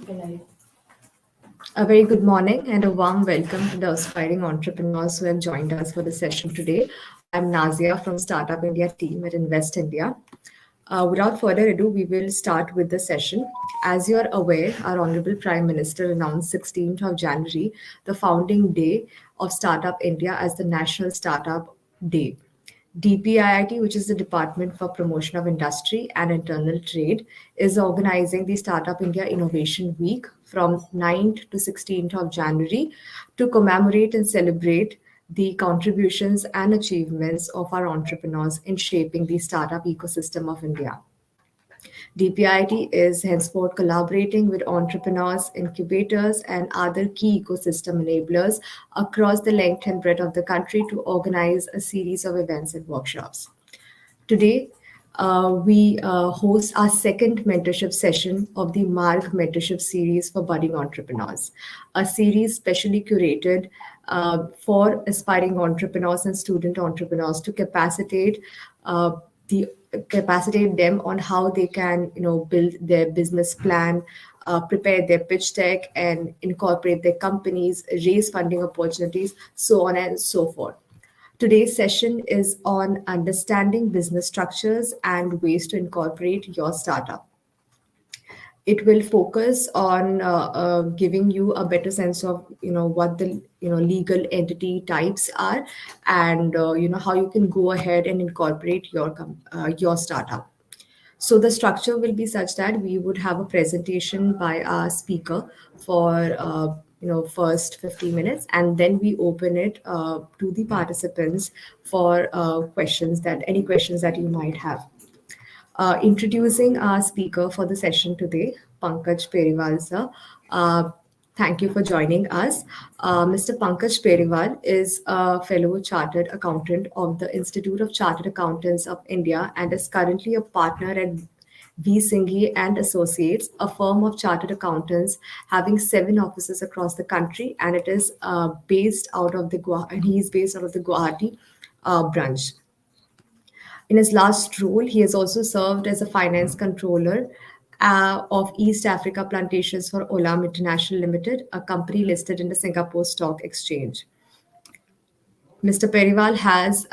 A very good morning and a warm welcome to the aspiring entrepreneurs who have joined us for the session today. I'm Nazia from Startup India team at Invest India. Without further ado, we will start with the session. As you are aware, our Honorable Prime Minister announced 16th of January, the founding day of Startup India as the National Startup Day. DPIIT, which is the Department for Promotion of Industry and Internal Trade, is organizing the Startup India Innovation Week from 9th to 16th of January to commemorate and celebrate the contributions and achievements of our entrepreneurs in shaping the startup ecosystem of India. DPIT is henceforth collaborating with entrepreneurs, incubators, and other key ecosystem enablers across the length and breadth of the country to organize a series of events and workshops. Today, we host our second mentorship session of the MAARG Mentorship Series for budding entrepreneurs, a series specially curated for aspiring entrepreneurs and student entrepreneurs to the capacitate them on how they can build their business plan, prepare their pitch deck, and incorporate their companies, raise funding opportunities, so on and so forth. Today's session is on understanding business structures and ways to incorporate your startup. It will focus on giving you a better sense of what the legal entity types are, and how you can go ahead and incorporate your startup. So the structure will be such that we would have a presentation by our speaker for first 50 minutes, and then we open it to the participants for any questions that you might have. Introducing our speaker for the session today, Pankaj Periwal sir. Thank you for joining us. Mr. Pankaj Periwal is a fellow chartered accountant of the Institute of Chartered Accountants of India and is currently a partner at Singhi and Associates, a firm of chartered accountants having 7 offices across the country, and it is based out of the and he is based out of the Guwahati branch. In his last role, he has also served as a finance controller of East Africa Plantations for Olam International Limited, a company listed in the Singapore Stock Exchange. Mr. Periwal has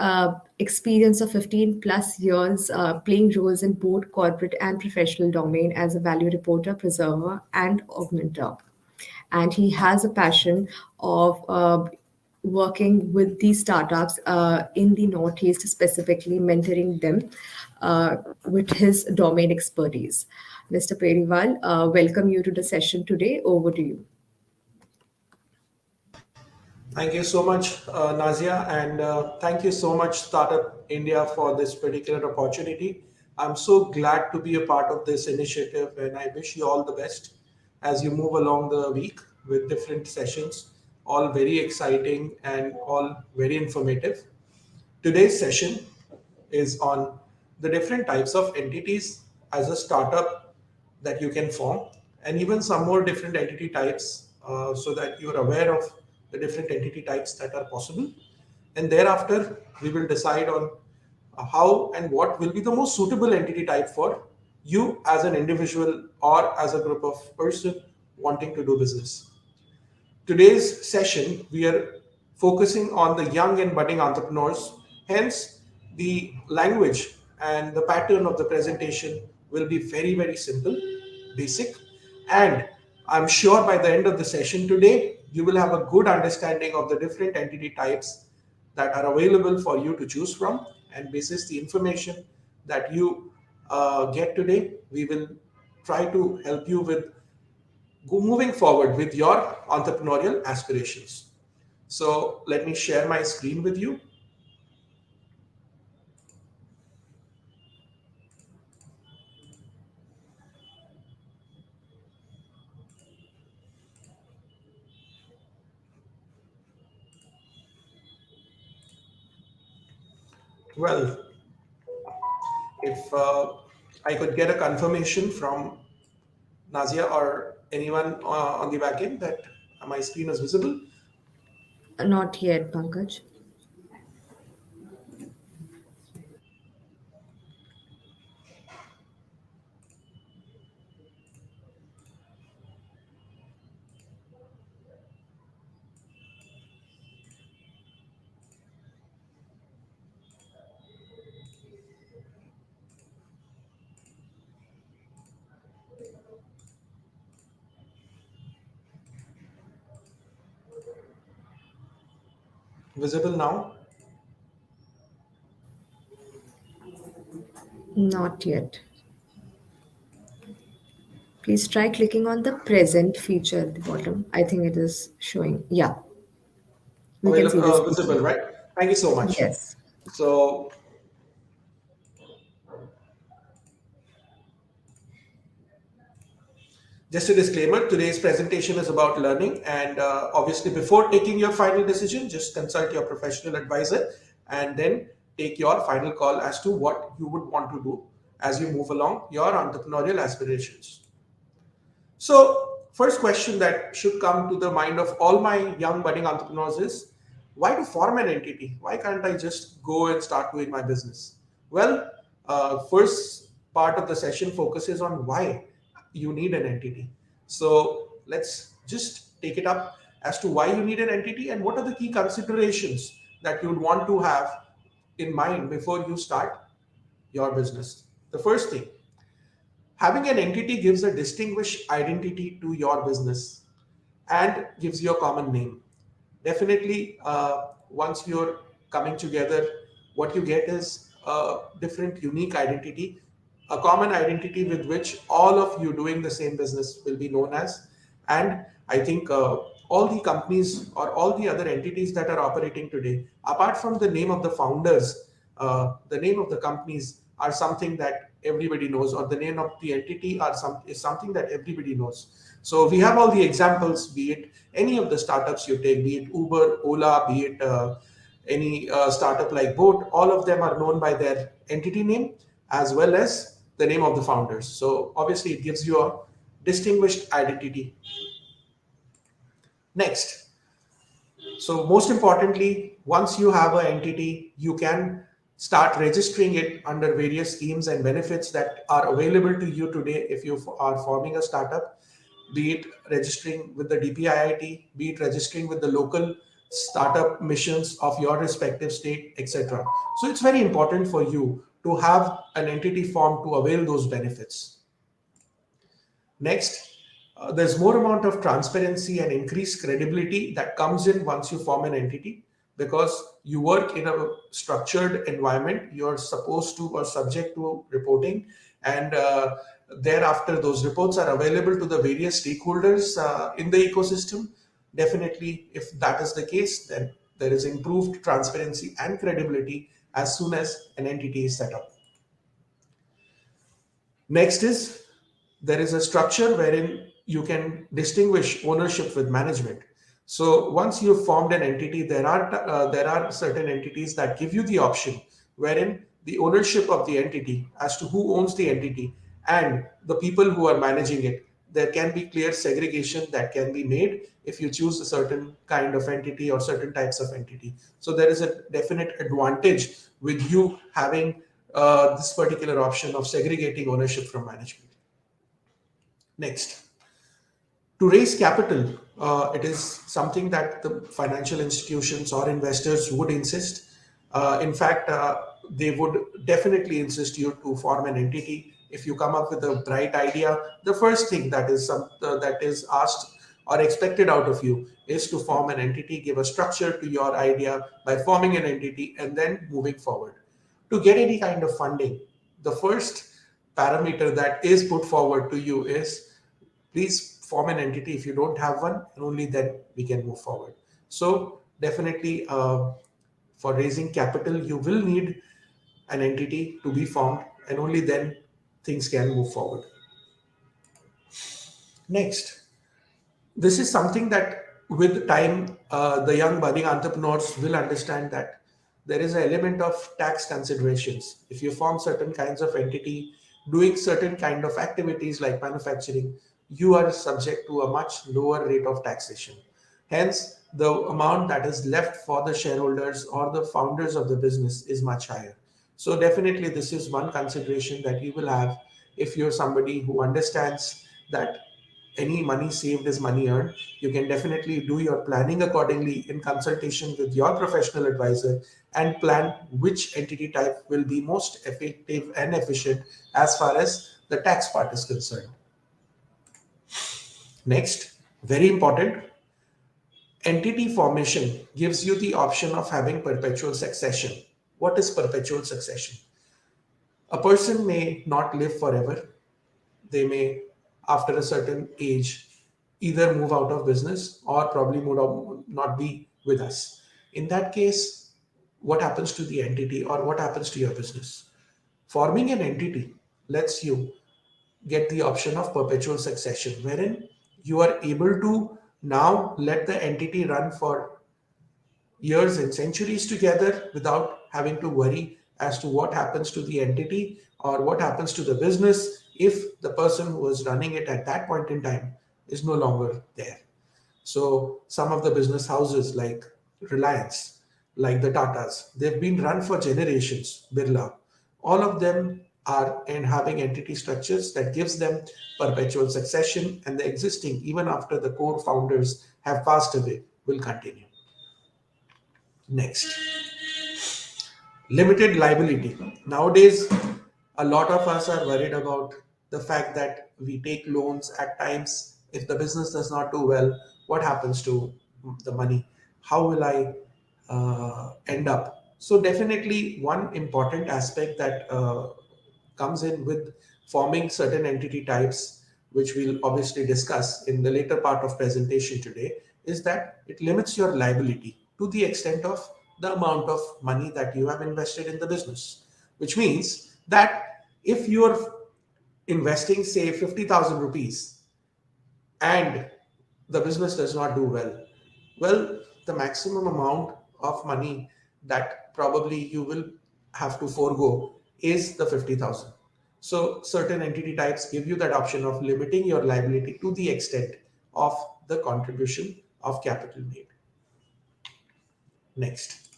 experience of 15 plus years playing roles in both corporate and professional domain as a value reporter, preserver, and augmenter. And he has a passion of working with these startups in the Northeast, specifically mentoring them with his domain expertise. Mr. Periwal, welcome you to the session today. Over to you. Thank you so much, Nazia, and thank you so much, Startup India, for this particular opportunity. I'm so glad to be a part of this initiative, and I wish you all the best as you move along the week with different sessions, all very exciting and all very informative. Today's session is on the different types of entities as a startup that you can form, and even some more different entity types so that you're aware of the different entity types that are possible. And thereafter, we will decide on how and what will be the most suitable entity type for you as an individual or as a group of person wanting to do business. Today's session, we are focusing on the young and budding entrepreneurs. Hence, the language and the pattern of the presentation will be very, very simple, basic. And I'm sure by the end of the session today, you will have a good understanding of the different entity types that are available for you to choose from. And basis the information that you get today, we will try to help you with moving forward with your entrepreneurial aspirations. So let me share my screen with you. Well, if I could get a confirmation from Nazia or anyone on the back end that my screen is visible. Not yet, Pankaj. Visible now? Not yet. Please try clicking on the present feature at the bottom. I think it is showing. Yeah, we can see this Visible, feature. right? Thank you so much. Yes. So, just a disclaimer, today's presentation is about learning, and obviously before taking your final decision, just consult your professional advisor and then take your final call as to what you would want to do as you move along your entrepreneurial aspirations. So, first question that should come to the mind of all my young budding entrepreneurs is, why to form an entity? Why can't I just go and start doing my business? Well, first part of the session focuses on why you need an entity. So, let's just take it up as to why you need an entity and what are the key considerations that you would want to have in mind before you start your business. The first thing, having an entity gives a distinguished identity to your business and gives you a common name. Definitely, once you're coming together, what you get is a different, unique identity, a common identity with which all of you doing the same business will be known as. And I think all the companies or all the other entities that are operating today, apart from the name of the founders, the name of the companies are something that everybody knows, or the name of the entity is something that everybody knows. So we have all the examples, be it any of the startups you take, be it Uber, Ola, be it any startup like Boat, all of them are known by their entity name as well as the name of the founders. So obviously it gives you a distinguished identity. Next, so most importantly, once you have an entity, you can start registering it under various schemes and benefits that are available to you today if you are forming a startup, be it registering with the DPIIT, be it registering with the local startup missions of your respective state, etc. So it's very important for you to have an entity formed to avail those benefits. Next, there's more amount of transparency and increased credibility that comes in once you form an entity, because you work in a structured environment. You're supposed to or subject to reporting, and thereafter those reports are available to the various stakeholders in the ecosystem. Definitely, if that is the case, then there is improved transparency and credibility as soon as an entity is set up. Next is, there is a structure wherein you can distinguish ownership with management. So once you've formed an entity, there are certain entities that give you the option wherein the ownership of the entity, as to who owns the entity and the people who are managing it, there can be clear segregation that can be made if you choose a certain kind of entity or certain types of entity. So there is a definite advantage with you having this particular option of segregating ownership from management. Next, to raise capital, it is something that the financial institutions or investors would insist. In fact, they would definitely insist you to form an entity. If you come up with a bright idea, the first thing that is asked or expected out of you is to form an entity, give a structure to your idea by forming an entity, and then moving forward. To get any kind of funding, the first parameter that is put forward to you is, please form an entity if you don't have one, and only then we can move forward. So definitely, for raising capital, you will need an entity to be formed, and only then things can move forward. Next, this is something that with time, the young budding entrepreneurs will understand that there is an element of tax considerations. If you form certain kinds of entity doing certain kind of activities like manufacturing, you are subject to a much lower rate of taxation. Hence, the amount that is left for the shareholders or the founders of the business is much higher. So definitely this is one consideration that you will have if you're somebody who understands that any money saved is money earned. You can definitely do your planning accordingly in consultation with your professional advisor and plan which entity type will be most effective and efficient as far as the tax part is concerned. Next, very important, Entity formation gives you the option of having perpetual succession. What is perpetual succession? A person may not live forever. They may, after a certain age, either move out of business or probably not be with us. In that case, what happens to the entity or what happens to your business? Forming an entity lets you get the option of perpetual succession, wherein you are able to now let the entity run for years and centuries together without having to worry as to what happens to the entity or what happens to the business if the person who was running it at that point in time is no longer there. So some of the business houses like Reliance, like the Tatas, they've been run for generations, Birla. All of them are and having entity structures that gives them perpetual succession, and the existing, even after the core founders have passed away, will continue. Next, limited liability. Nowadays, a lot of us are worried about the fact that we take loans at times. If the business does not do well, what happens to the money? How will I end up? So, definitely, one important aspect that comes in with forming certain entity types, which we'll obviously discuss in the later part of presentation today, is that it limits your liability to the extent of the amount of money that you have invested in the business, which means that if you're investing say 50,000 rupees and the business does not do well, well, the maximum amount of money that probably you will have to forego is the 50,000. So certain entity types give you that option of limiting your liability to the extent of the contribution of capital made. Next,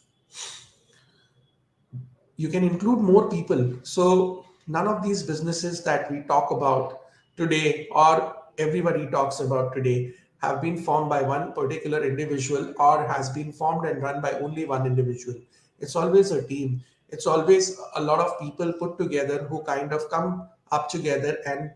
you can include more people. So none of these businesses that we talk about today or everybody talks about today have been formed by one particular individual or has been formed and run by only one individual. It's always a team. It's always a lot of people put together who kind of come up together, and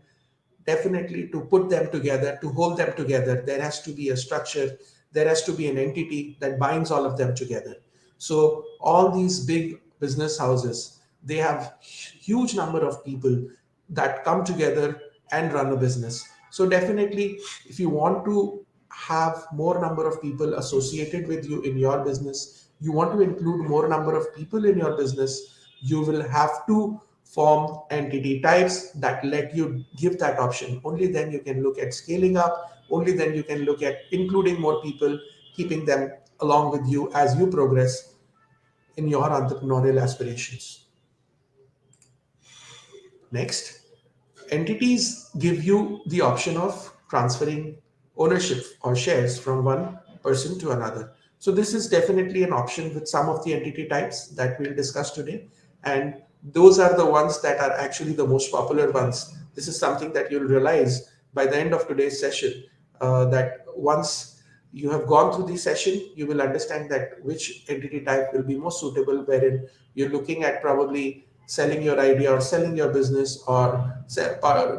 definitely to put them together, to hold them together, there has to be a structure, there has to be an entity that binds all of them together. So all these big business houses, they have huge number of people that come together and run a business. So definitely, if you want to have more number of people associated with you in your business, you want to include more number of people in your business, you will have to form entity types that let you give that option. Only then you can look at scaling up, only then you can look at including more people, keeping them along with you as you progress in your entrepreneurial aspirations. Next, entities give you the option of transferring ownership or shares from one person to another. So this is definitely an option with some of the entity types that we'll discuss today. And those are the ones that are actually the most popular ones. This is something that you'll realize by the end of today's session, that once you have gone through the session, you will understand that which entity type will be most suitable, wherein you're looking at probably selling your idea or selling your business or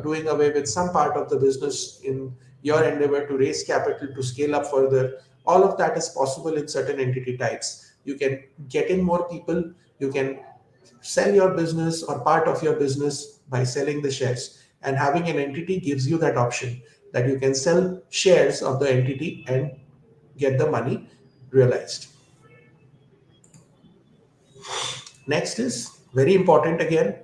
doing away with some part of the business in your endeavor to raise capital to scale up further. All of that is possible in certain entity types. You can get in more people, you can sell your business or part of your business by selling the shares, and having an entity gives you that option that you can sell shares of the entity and get the money realized. Next is very important again.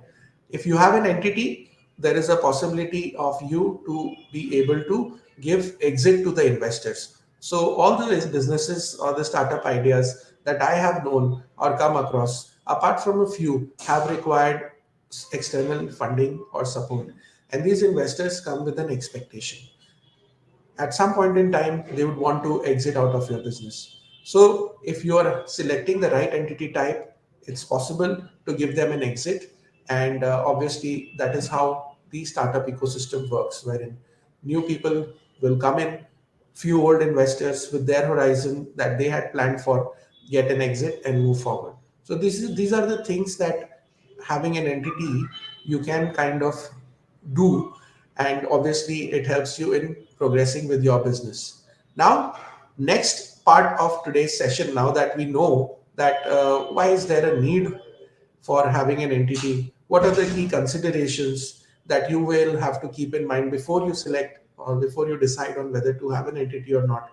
If you have an entity, there is a possibility of you to be able to give exit to the investors. So all the businesses or the startup ideas that I have known or come across, apart from a few, have required external funding or support. And these investors come with an expectation at some point in time they would want to exit out of your business. So if you are selecting the right entity type, it's possible to give them an exit. And obviously that is how the startup ecosystem works, wherein new people will come in, few old investors with their horizon that they had planned for get an exit and move forward. So these are the things that having an entity you can kind of do, and obviously it helps you in progressing with your business. Now, next part of today's session, now that we know that why is there a need for having an entity, what are the key considerations that you will have to keep in mind before you select or before you decide on whether to have an entity or not.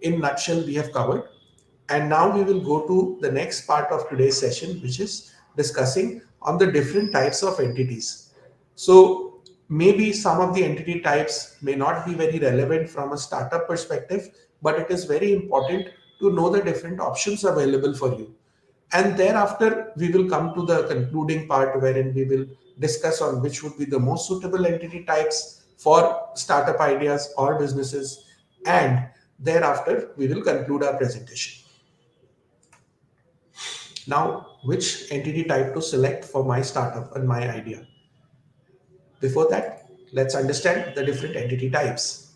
In nutshell, we have covered. And now we will go to the next part of today's session, which is discussing on the different types of entities. So maybe some of the entity types may not be very relevant from a startup perspective, but it is very important to know the different options available for you. And thereafter, we will come to the concluding part wherein we will discuss on which would be the most suitable entity types for startup ideas or businesses. And thereafter, we will conclude our presentation. Now, which entity type to select for my startup and my idea? Before that, let's understand the different entity types.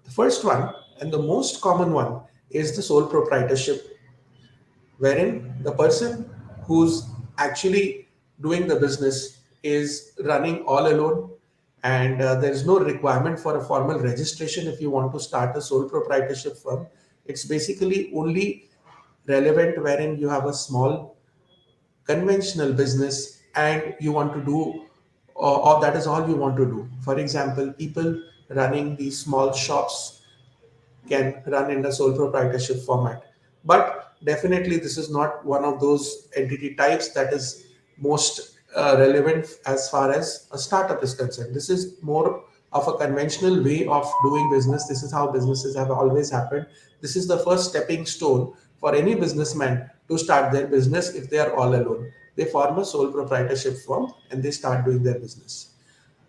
The first one and the most common one is the sole proprietorship, wherein the person who's actually doing the business is running all alone, and there is no requirement for a formal registration if you want to start a sole proprietorship firm. It's basically only relevant wherein you have a small conventional business and you want to do, or that is all you want to do. For example, people running these small shops can run in a sole proprietorship format. But definitely, this is not one of those entity types that is most relevant as far as a startup is concerned. This is more of a conventional way of doing business. This is how businesses have always happened. This is the first stepping stone for any businessman to start their business if they are all alone. They form a sole proprietorship firm and they start doing their business.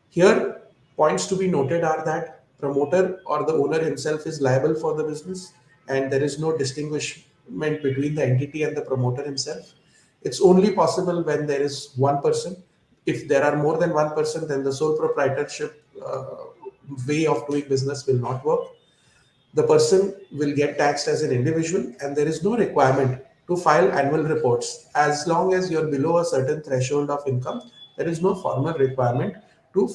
Here, points to be noted are that promoter or the owner himself is liable for the business, and there is no distinguishment between the entity and the promoter himself. It's only possible when there is one person. If there are more than one person, then the sole proprietorship way of doing business will not work. The person will get taxed as an individual, and there is no requirement to file annual reports. As long as you're below a certain threshold of income, there is no formal requirement to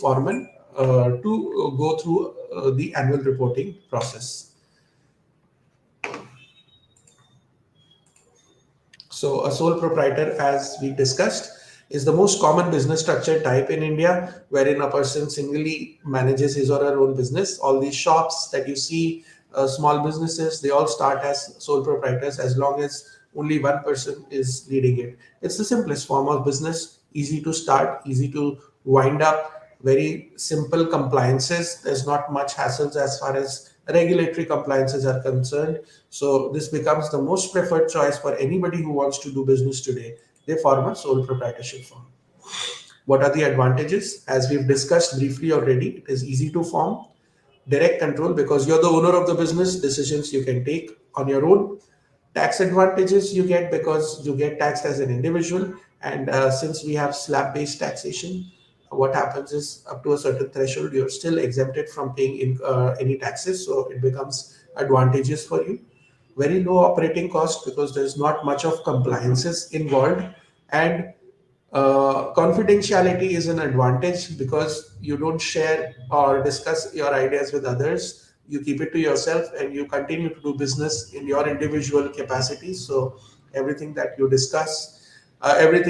go through the annual reporting process. So, a sole proprietor, as we discussed, is the most common business structure type in India, wherein a person singly manages his or her own business. All these shops that you see, small businesses, they all start as sole proprietors as long as only one person is leading it. It's the simplest form of business, easy to start, easy to wind up, very simple compliances. There's not much hassles as far as regulatory compliances are concerned. So this becomes the most preferred choice for anybody who wants to do business today. They form a sole proprietorship firm. What are the advantages? As we've discussed briefly already, it is easy to form, direct control because you're the owner of the business, decisions you can take on your own. Tax advantages you get because you get taxed as an individual, and since we have slab based taxation, what happens is up to a certain threshold you're still exempted from paying any taxes, so it becomes advantageous for you. Very low operating cost because there's not much of compliances involved, and confidentiality is an advantage because you don't share or discuss your ideas with others. You keep it to yourself and you continue to do business in your individual capacity. So everything that you discuss, every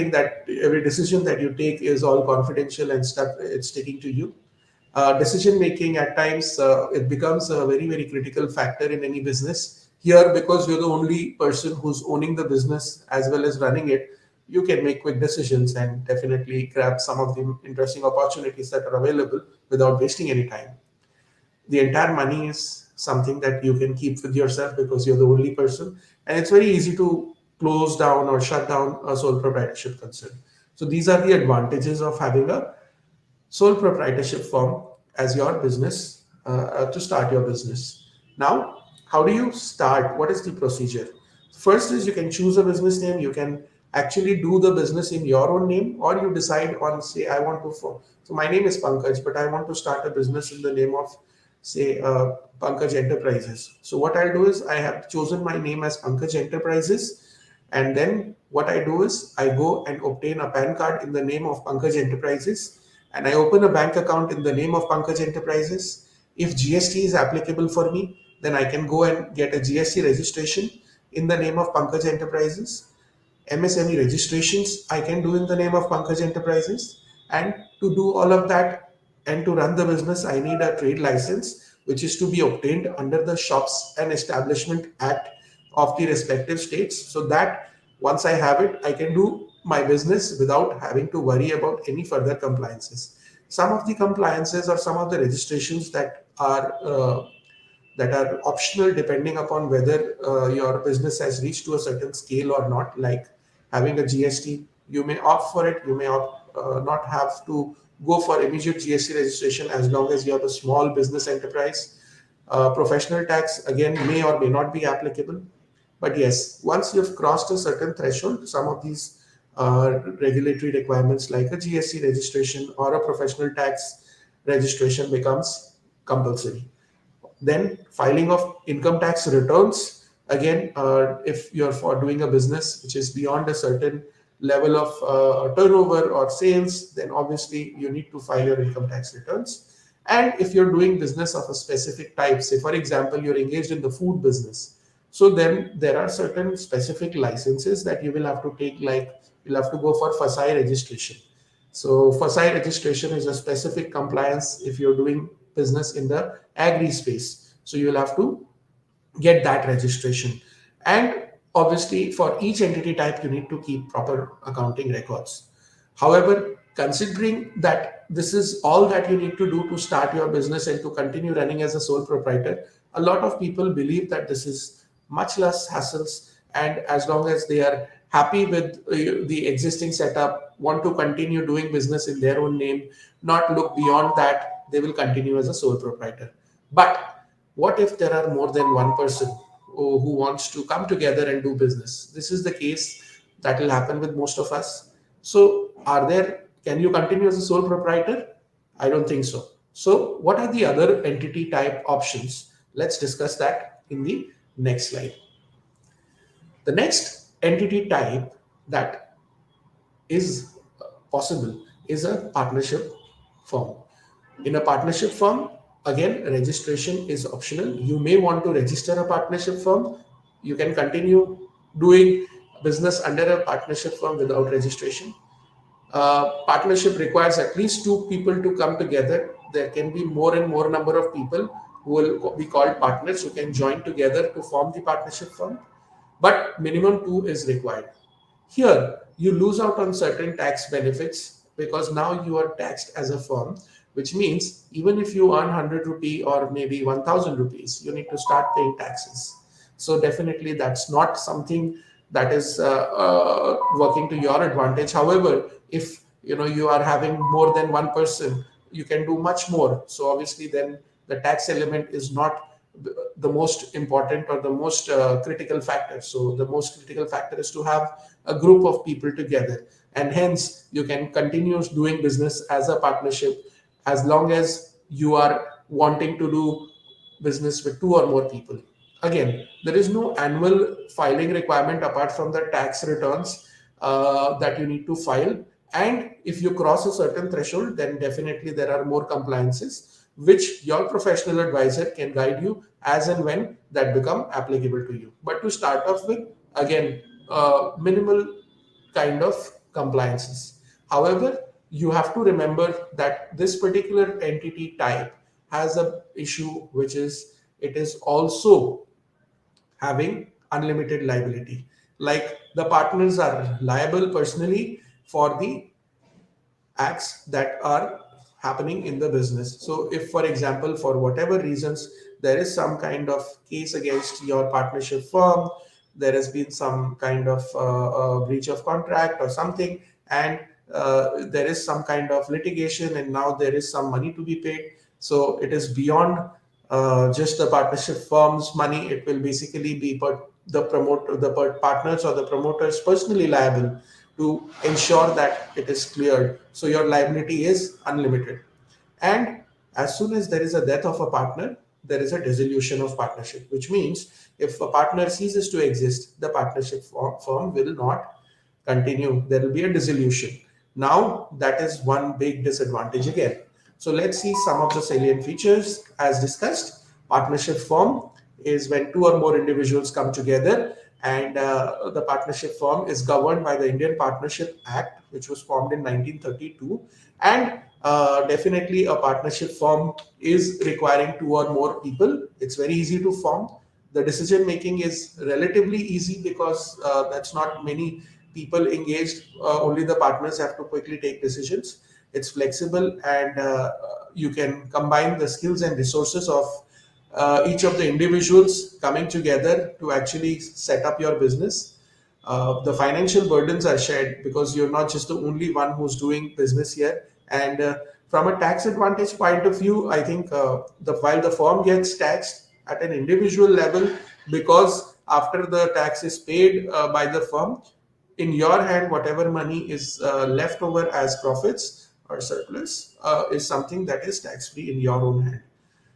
decision that you take is all confidential and stuff. It's sticking to you. Decision making at times it becomes a very critical factor in any business. Here, because you're the only person who's owning the business as well as running it, you can make quick decisions and definitely grab some of the interesting opportunities that are available without wasting any time. The entire money is something that you can keep with yourself because you're the only person, and it's very easy to close down or shut down a sole proprietorship concern. So these are the advantages of having a sole proprietorship firm as your business to start your business. Now, how do you start? What is the procedure? First is you can choose a business name. You can actually do the business in your own name, or you decide on, say, I want to. So my name is Pankaj, but I want to start a business in the name of, say, Pankaj Enterprises. So what I'll do is I have chosen my name as Pankaj Enterprises, and then what I do is I go and obtain a PAN card in the name of Pankaj Enterprises, and I open a bank account in the name of Pankaj Enterprises. If GST is applicable for me, then I can go and get a GST registration in the name of Pankaj Enterprises. MSME registrations I can do in the name of Pankaj Enterprises. And to do all of that and to run the business, I need a trade license, which is to be obtained under the Shops and Establishment Act of the respective states. So that once I have it, I can do my business without having to worry about any further compliances. Some of the compliances or some of the registrations that are optional depending upon whether your business has reached to a certain scale or not, like having a GST. You may opt for it, you may not have to go for immediate GST registration as long as you have a small business enterprise. Professional tax again may or may not be applicable. But yes, once you've crossed a certain threshold, some of these regulatory requirements like a GST registration or a professional tax registration becomes compulsory. Then filing of income tax returns. Again, if you're for doing a business which is beyond a certain level of turnover or sales, then obviously you need to file your income tax returns. And if you're doing business of a specific type, say for example, you're engaged in the food business, so then there are certain specific licenses that you will have to take, like you'll have to go for FSI registration. So FSI registration is a specific compliance if you're doing business in the agri space. So you'll have to get that registration. And obviously for each entity type, you need to keep proper accounting records. However, considering that this is all that you need to do to start your business and to continue running as a sole proprietor, a lot of people believe that this is much less hassles, and as long as they are happy with the existing setup, want to continue doing business in their own name, not look beyond that, they will continue as a sole proprietor. But what if there are more than one person who wants to come together and do business? This is the case that will happen with most of us. So can you continue as a sole proprietor? I don't think so. So what are the other entity type options? Let's discuss that in the next slide. The next entity type that is possible is a partnership firm. In a partnership firm, again, registration is optional. You may want to register a partnership firm. You can continue doing business under a partnership firm without registration. Partnership requires at least two people to come together. There can be more and more number of people who will be called partners who can join together to form the partnership firm, but minimum two is required. Here, you lose out on certain tax benefits because now you are taxed as a firm, which means even if you earn 100 rupee or maybe 1000 rupees, you need to start paying taxes. So definitely that's not something that is working to your advantage. However, if you are having more than one person, you can do much more. So obviously then the tax element is not the most important or the most critical factor. So the most critical factor is to have a group of people together, and hence you can continue doing business as a partnership as long as you are wanting to do business with two or more people. Again, there is no annual filing requirement apart from the tax returns that you need to file. And if you cross a certain threshold, then definitely there are more compliances which your professional advisor can guide you as and when that become applicable to you. But to start off with, again, minimal kind of compliances. However, you have to remember that this particular entity type has a issue, which is it is also having unlimited liability. Like the partners are liable personally for the acts that are happening in the business. So if, for example, for whatever reasons, there is some kind of case against your partnership firm, there has been some kind of breach of contract or something, and there is some kind of litigation, and now there is some money to be paid. So it is beyond just the partnership firm's money. It will basically be the partners or the promoters personally liable to ensure that it is cleared. So your liability is unlimited. And as soon as there is a death of a partner, there is a dissolution of partnership, which means if a partner ceases to exist, the partnership firm will not continue. There will be a dissolution. Now, that is one big disadvantage again. So let's see some of the salient features as discussed. Partnership firm is when two or more individuals come together, and the partnership firm is governed by the Indian Partnership Act, which was formed in 1932. And definitely a partnership firm is requiring two or more people. It's very easy to form. The decision making is relatively easy because that's not many people engaged. Only the partners have to quickly take decisions. It's flexible, and you can combine the skills and resources of each of the individuals coming together to actually set up your business. The financial burdens are shared because you're not just the only one who's doing business here. And from a tax advantage point of view, I think while the firm gets taxed at an individual level, because after the tax is paid by the firm, in your hand, whatever money is left over as profits or surplus is something that is tax free in your own hand.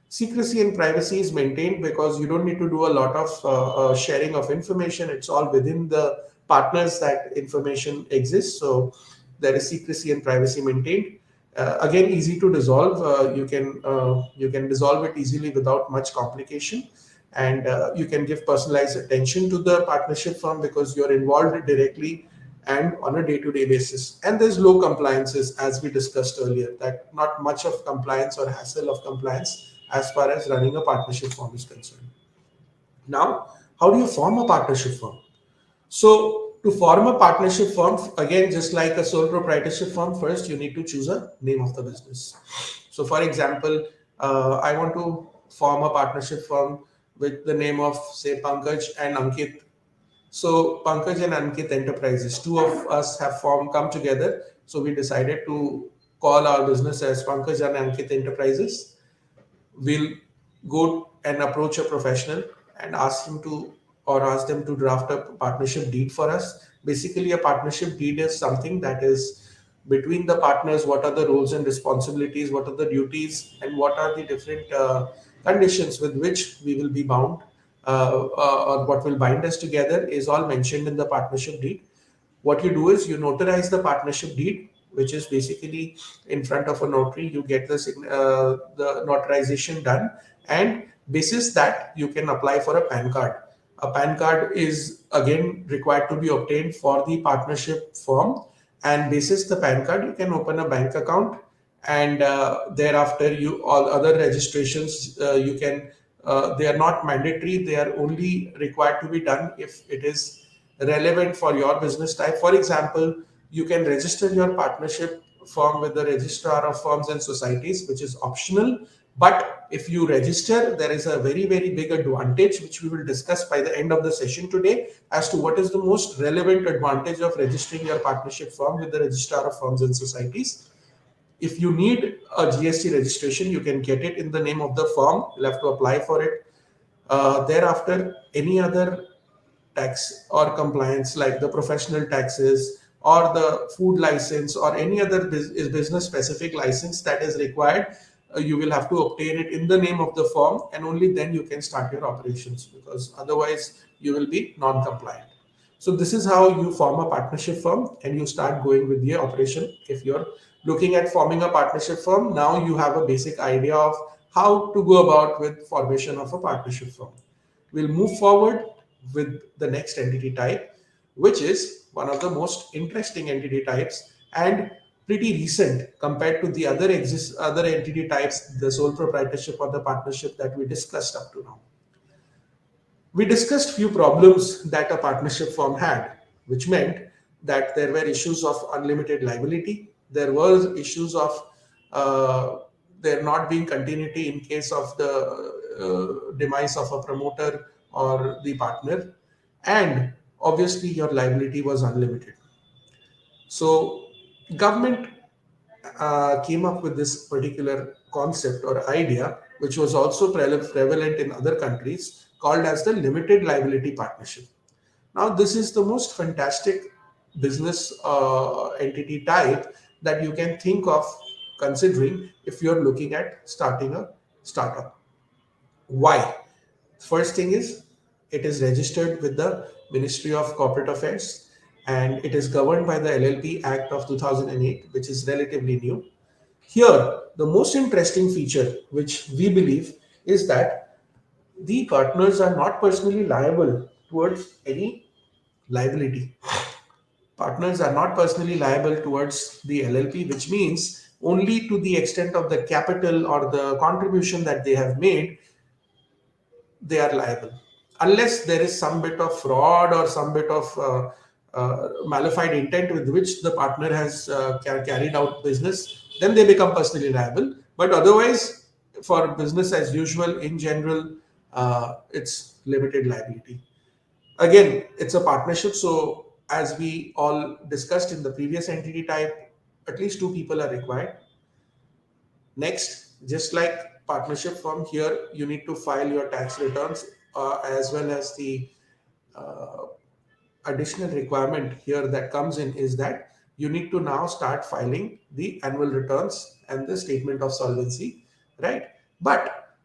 Secrecy and privacy is maintained because you don't need to do a lot of sharing of information. It's all within the partners that information exists. So there is secrecy and privacy maintained. Again, easy to dissolve. You can dissolve it easily without much complication, and you can give personalized attention to the partnership firm because you're involved directly and on a day-to-day basis. And there's low compliances, as we discussed earlier, that not much of compliance or hassle of compliance as far as running a partnership firm is concerned. Now, how do you form a partnership firm? So, to form a partnership firm, again, just like a sole proprietorship firm, first you need to choose a name of the business. So, for example, I want to form a partnership firm with the name of, say, Pankaj and Ankit. So, Pankaj and Ankit Enterprises, two of us have come together. So, we decided to call our business as Pankaj and Ankit Enterprises. We'll go and approach a professional and ask them to draft a partnership deed for us. Basically, a partnership deed is something that is between the partners. What are the roles and responsibilities, what are the duties, and what are the different conditions with which we will be bound, or what will bind us together, is all mentioned in the partnership deed. What you do is you notarize the partnership deed, which is basically in front of a notary. You get the notarization done, and basis that you can apply for a PAN card. A PAN card is again required to be obtained for the partnership firm, and basis the PAN card, you can open a bank account, and thereafter you all other registrations you can. They are not mandatory; they are only required to be done if it is relevant for your business type. For example, you can register your partnership firm with the registrar of firms and societies, which is optional. But if you register, there is a very, very big advantage, which we will discuss by the end of the session today, as to what is the most relevant advantage of registering your partnership firm with the registrar of firms and societies. If you need a GST registration, you can get it in the name of the firm. You'll have to apply for it. Thereafter, any other tax or compliance like the professional taxes or the food license or any other business specific license that is required, you will have to obtain it in the name of the firm, and only then you can start your operations, because otherwise you will be non compliant. So this is how you form a partnership firm and you start going with the operation. If you're looking at forming a partnership firm, now you have a basic idea of how to go about with formation of a partnership firm. We'll move forward with the next entity type, which is one of the most interesting entity types and pretty recent compared to the other entity types, the sole proprietorship or the partnership that we discussed up to now. We discussed few problems that a partnership firm had, which meant that there were issues of unlimited liability. There were issues of there not being continuity in case of the demise of a promoter or the partner, and obviously your liability was unlimited. So government came up with this particular concept or idea, which was also prevalent in other countries, called as the limited liability partnership. Now, this is the most fantastic business entity type that you can think of considering if you're looking at starting a startup. Why? First thing is, it is registered with the Ministry of Corporate Affairs, and it is governed by the LLP Act of 2008, which is relatively new. Here, the most interesting feature, which we believe, is that the partners are not personally liable towards any liability. Partners are not personally liable towards the LLP, which means only to the extent of the capital or the contribution that they have made, they are liable. Unless there is some bit of fraud or some bit of malified intent with which the partner has carried out business, then they become personally liable. But otherwise, for business as usual, in general, it's limited liability. Again, it's a partnership. So, as we all discussed in the previous entity type, at least two people are required. Next, just like partnership firm, here you need to file your tax returns as well as the uh, additional requirement here that comes in is that you need to now start filing the annual returns and the statement of solvency, right? But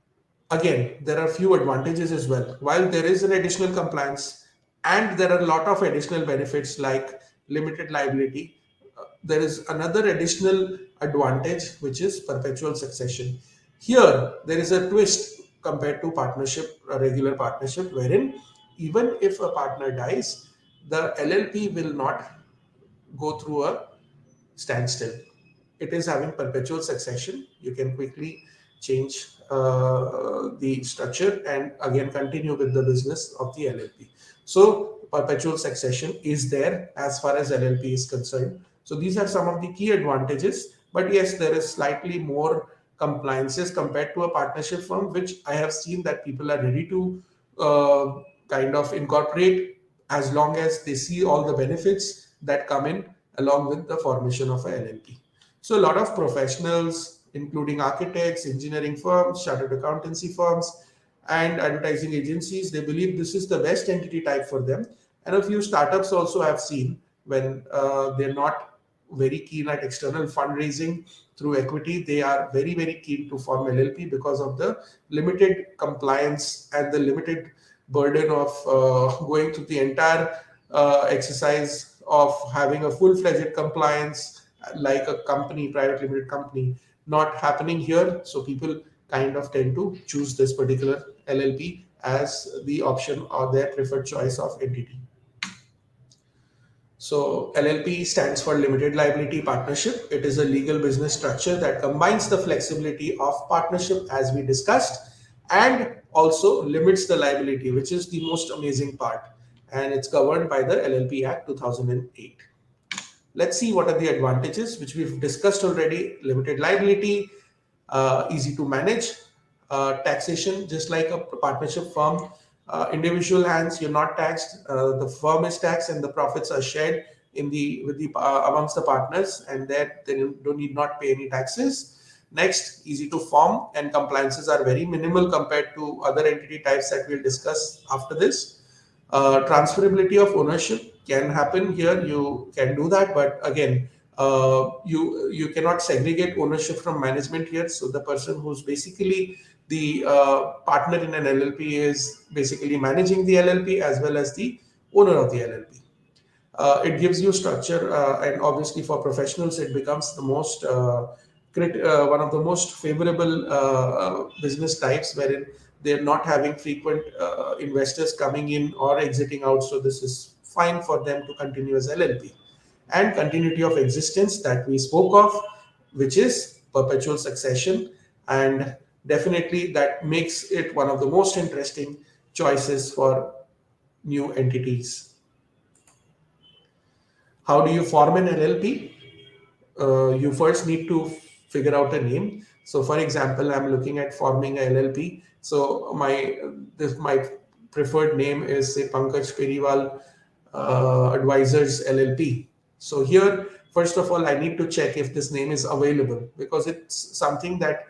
again, there are few advantages as well. While there is an additional compliance and there are a lot of additional benefits like limited liability, there is another additional advantage which is perpetual succession. Here, there is a twist compared to partnership, a regular partnership, wherein even if a partner dies, the LLP will not go through a standstill. It is having perpetual succession. You can quickly change the structure and again continue with the business of the LLP. So perpetual succession is there as far as LLP is concerned. So these are some of the key advantages. But yes, there is slightly more compliances compared to a partnership firm, which I have seen that people are ready to kind of incorporate as long as they see all the benefits that come in along with the formation of a LLP. So a lot of professionals, including architects, engineering firms, chartered accountancy firms, and advertising agencies, they believe this is the best entity type for them. And a few startups also have seen when they're not very keen at external fundraising through equity, they are very, very keen to form LLP because of the limited compliance and the limited burden of going through the entire exercise of having a full-fledged compliance like a company, private limited company, not happening here. So people kind of tend to choose this particular LLP as the option or their preferred choice of entity. So LLP stands for Limited Liability Partnership. It is a legal business structure that combines the flexibility of partnership as we discussed and also limits the liability, which is the most amazing part. And it's governed by the LLP Act 2008. Let's see what are the advantages, which we've discussed already. Limited liability, easy to manage, taxation, just like a partnership firm. Individual hands, you're not taxed. The firm is taxed, and the profits are shared in the with the amongst the partners, and that they don't need not pay any taxes. Next, easy to form, and compliances are very minimal compared to other entity types that we'll discuss after this. Transferability of ownership can happen here. You can do that, but again, you cannot segregate ownership from management here. So the person who's basically the partner in an LLP is basically managing the LLP as well as the owner of the LLP. It gives you structure, and obviously for professionals, it becomes the most one of the most favorable business types, wherein they're not having frequent investors coming in or exiting out. So this is fine for them to continue as LLP. And continuity of existence that we spoke of, which is perpetual succession, and definitely that makes it one of the most interesting choices for new entities. How do you form an LLP? You first need to figure out a name. So, for example, I'm looking at forming a LLP. So, my preferred name is say Pankaj Periwal Advisors LLP. So here, first of all, I need to check if this name is available because it's something that,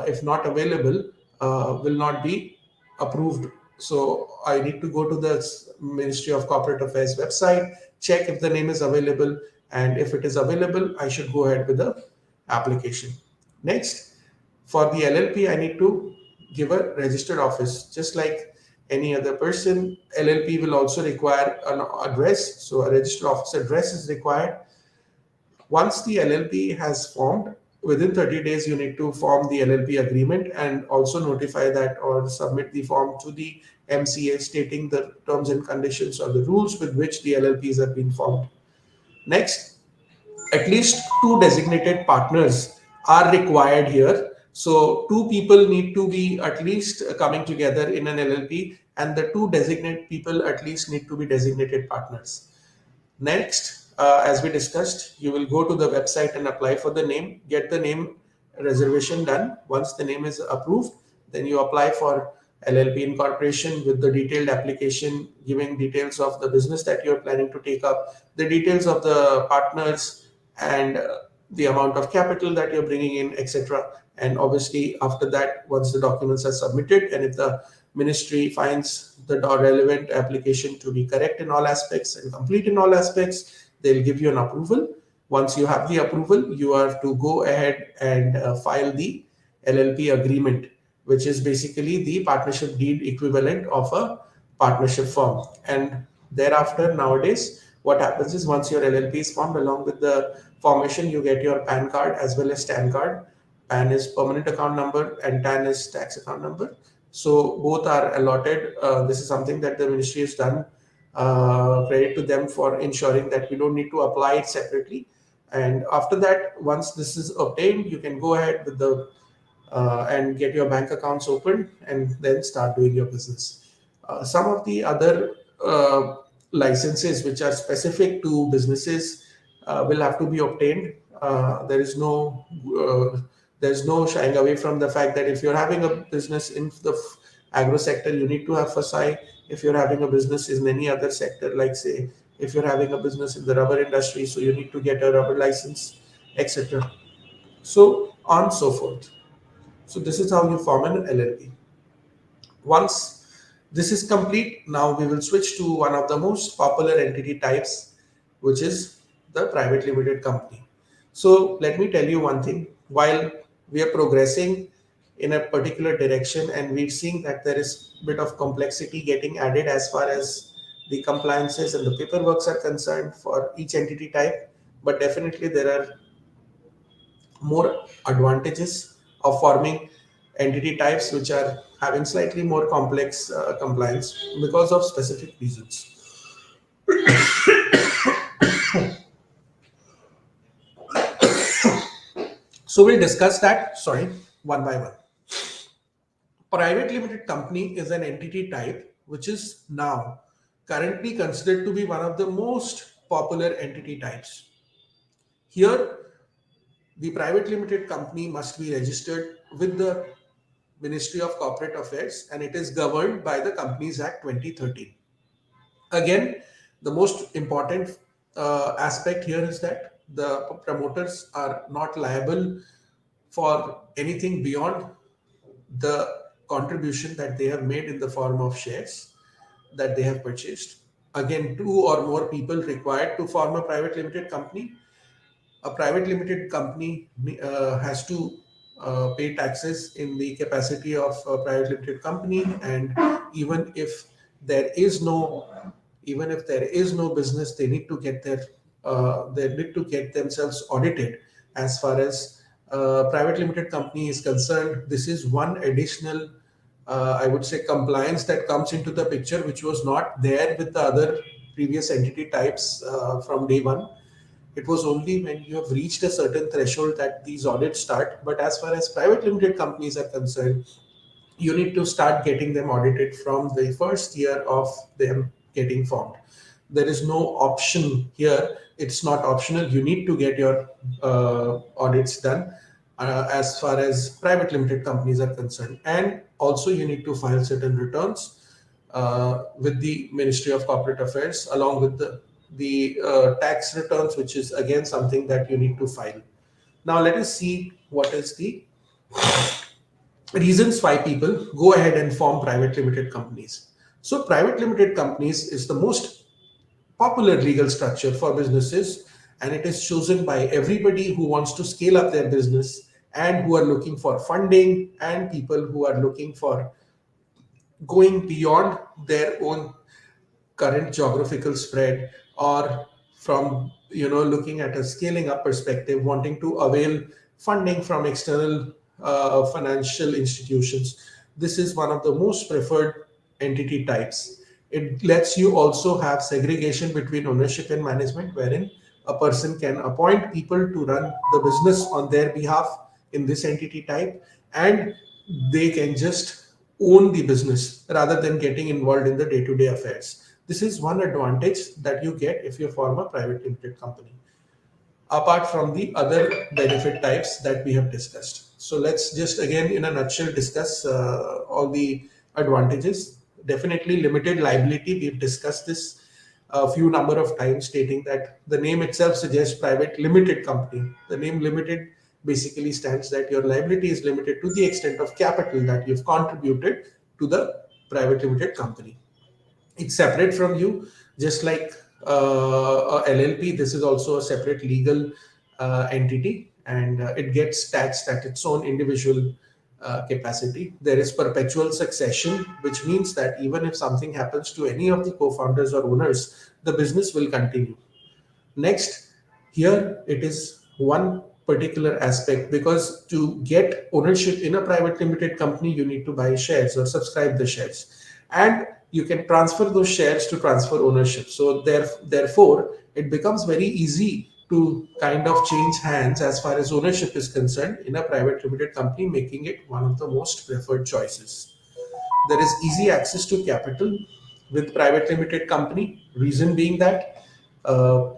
if not available, will not be approved. So I need to go to the Ministry of Corporate Affairs website, check if the name is available, and if it is available, I should go ahead with the application. Next, for the LLP, I need to give a registered office, just like any other person. LLP will also require an address, so a registered office address is required. Once the LLP has formed, within 30 days you need to form the LLP agreement and also notify that or submit the form to the MCA stating the terms and conditions or the rules with which the LLPs have been formed. Next, at least two designated partners are required here. So two people need to be at least coming together in an LLP, and the two designated people at least need to be designated partners. Next, as we discussed, you will go to the website and apply for the name, get the name reservation done. Once the name is approved, then you apply for LLP incorporation with the detailed application giving details of the business that you're planning to take up, the details of the partners, and the amount of capital that you're bringing in, etc. And obviously, after that, once the documents are submitted, and if the ministry finds the relevant application to be correct in all aspects and complete in all aspects, they'll give you an approval. Once you have the approval, you are to go ahead and file the LLP agreement, which is basically the partnership deed equivalent of a partnership form. And thereafter, nowadays, what happens is once your LLP is formed, along with the formation, you get your PAN card as well as TAN card. PAN is permanent account number and TAN is tax account number. So both are allotted. This is something that the ministry has done. Credit to them for ensuring that we don't need to apply it separately. And after that, once this is obtained, you can go ahead with the and get your bank accounts open and then start doing your business. Some of the other licenses which are specific to businesses will have to be obtained. There's no shying away from the fact that if you're having a business in the agro sector, you need to have FSI. If you're having a business in any other sector, like say, if you're having a business in the rubber industry, so you need to get a rubber license, etc. So on so forth. So this is how you form an LLP. Once this is complete, now we will switch to one of the most popular entity types, which is the private limited company. So let me tell you one thing. While we are progressing in a particular direction and we're seeing that there is a bit of complexity getting added as far as the compliances and the paperwork are concerned for each entity type, but definitely there are more advantages of forming entity types which are having slightly more complex compliance because of specific reasons. So we'll discuss that, sorry, one by one. Private limited company is an entity type which is now currently considered to be one of the most popular entity types. Here, the private limited company must be registered with the Ministry of Corporate Affairs and it is governed by the Companies Act 2013. Again, the most important aspect here is that the promoters are not liable for anything beyond the contribution that they have made in the form of shares that they have purchased. Again, two or more people required to form a private limited company. A private limited company has to pay taxes in the capacity of a private limited company, and even if there is no business, they need to get themselves audited. As far as private limited company is concerned, this is one additional I would say compliance that comes into the picture, which was not there with the other previous entity types from day one. It was only when you have reached a certain threshold that these audits start. But as far as private limited companies are concerned, you need to start getting them audited from the first year of them getting formed. There is no option here. It's not optional. You need to get your audits done as far as private limited companies are concerned. And also, you need to file certain returns with the Ministry of Corporate Affairs, along with the tax returns, which is again something that you need to file. Now, let us see what is the reasons why people go ahead and form private limited companies. So, private limited companies is the most popular legal structure for businesses, and it is chosen by everybody who wants to scale up their business and who are looking for funding and people who are looking for going beyond their own current geographical spread or from looking at a scaling up perspective, wanting to avail funding from external financial institutions, this is one of the most preferred entity types. It lets you also have segregation between ownership and management, wherein a person can appoint people to run the business on their behalf in this entity type, and they can just own the business rather than getting involved in the day-to-day affairs. This is one advantage that you get if you form a private limited company, apart from the other benefit types that we have discussed. So let's just again in a nutshell discuss all the advantages. Definitely limited liability. We've discussed this a few number of times, stating that the name itself suggests private limited company. The name limited basically stands that your liability is limited to the extent of capital that you've contributed to the private limited company. It's separate from you, just like a LLP. This is also a separate legal entity, and it gets taxed at its own individual capacity. There is perpetual succession, which means that even if something happens to any of the co-founders or owners, the business will continue. Next, here it is one particular aspect, because to get ownership in a private limited company, you need to buy shares or subscribe the shares, and you can transfer those shares to transfer ownership. So therefore, it becomes very easy to kind of change hands as far as ownership is concerned in a private limited company, making it one of the most preferred choices. There is easy access to capital with private limited company. Reason being that uh,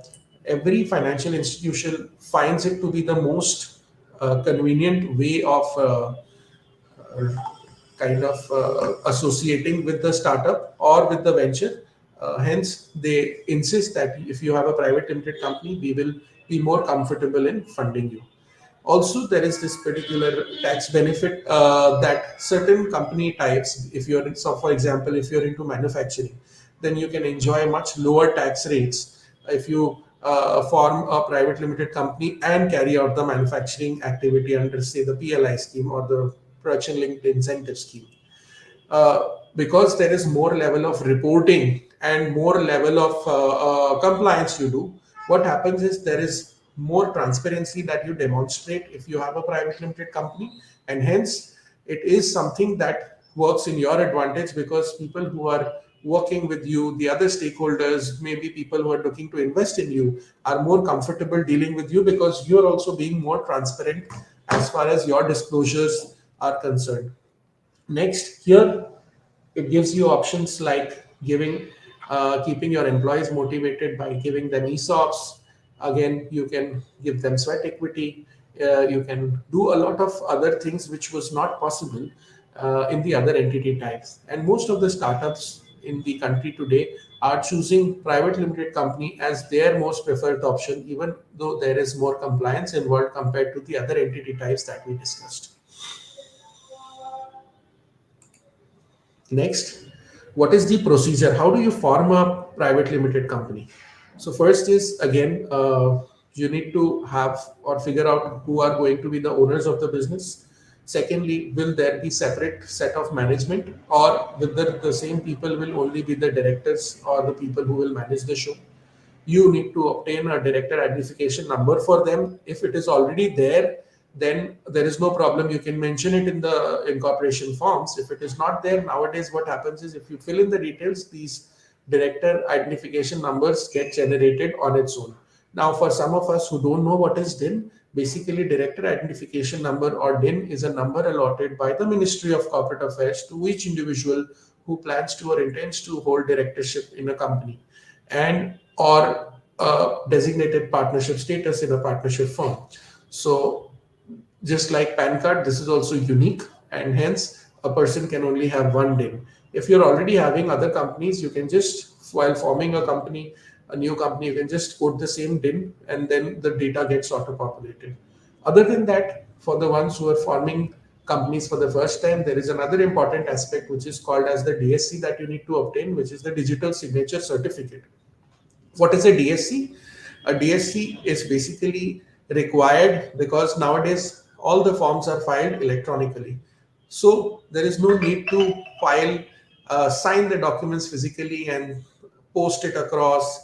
every financial institution finds it to be the most convenient way of kind of associating with the startup or with the venture. Hence, they insist that if you have a private limited company, we will be more comfortable in funding you. Also, there is this particular tax benefit that certain company types, if you're in, so for example, if you're into manufacturing, then you can enjoy much lower tax rates if you form a private limited company and carry out the manufacturing activity under, say, the PLI scheme or the production linked incentive scheme. Because there is more level of reporting and more level of compliance you do, what happens is there is more transparency that you demonstrate if you have a private limited company, and hence it is something that works in your advantage, because people who are working with you, the other stakeholders, maybe people who are looking to invest in you, are more comfortable dealing with you because you're also being more transparent as far as your disclosures are concerned. Next, here it gives you options like keeping your employees motivated by giving them ESOPs. Again, you can give them sweat equity. You can do a lot of other things which was not possible in the other entity types. And most of the startups in the country today are choosing private limited company as their most preferred option, even though there is more compliance involved compared to the other entity types that we discussed. Next, what is the procedure? How do you form a private limited company? So first is again, you need to have or figure out who are going to be the owners of the business. Secondly, will there be separate set of management, or whether the same people will only be the directors or the people who will manage the show? You need to obtain a director identification number for them. If it is already there, then there is no problem. You can mention it in the incorporation forms. If it is not there, nowadays what happens is if you fill in the details, these director identification numbers get generated on its own. Now, for some of us who don't know what is DIN, basically director identification number or DIN is a number allotted by the Ministry of Corporate Affairs to each individual who plans to or intends to hold directorship in a company, and or designated partnership status in a partnership firm. So just like PAN card, this is also unique, and hence a person can only have one DIN. If you're already having other companies, you can just, while forming a company, a new company, you can just put the same DIN and then the data gets auto-populated. Other than that, for the ones who are forming companies for the first time, there is another important aspect which is called as the DSC that you need to obtain, which is the digital signature certificate. What is a DSC? A DSC is basically required because nowadays all the forms are filed electronically. So there is no need to sign the documents physically and post it across,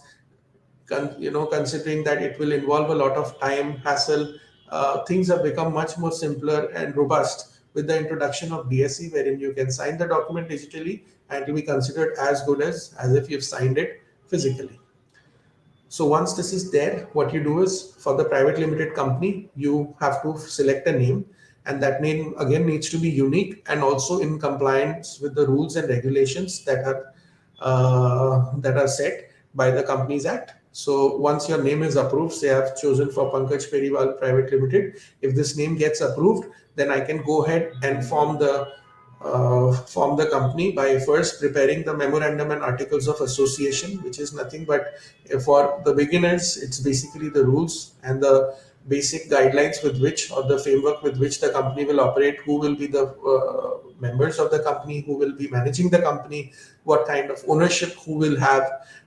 considering that it will involve a lot of time, hassle, things have become much more simpler and robust with the introduction of DSC, wherein you can sign the document digitally and it will be considered as good as if you've signed it physically. So once this is there, what you do is for the private limited company, you have to select a name, and that name again needs to be unique and also in compliance with the rules and regulations that are set by the Companies Act. So once your name is approved, say I've chosen for Pankaj Periwal Private Limited. If this name gets approved, then I can go ahead and form the company by first preparing the memorandum and articles of association, which is nothing but for the beginners, it's basically the rules and the basic guidelines with which, or the framework with which the company will operate, who will be the members of the company, who will be managing the company, what kind of ownership, who will have,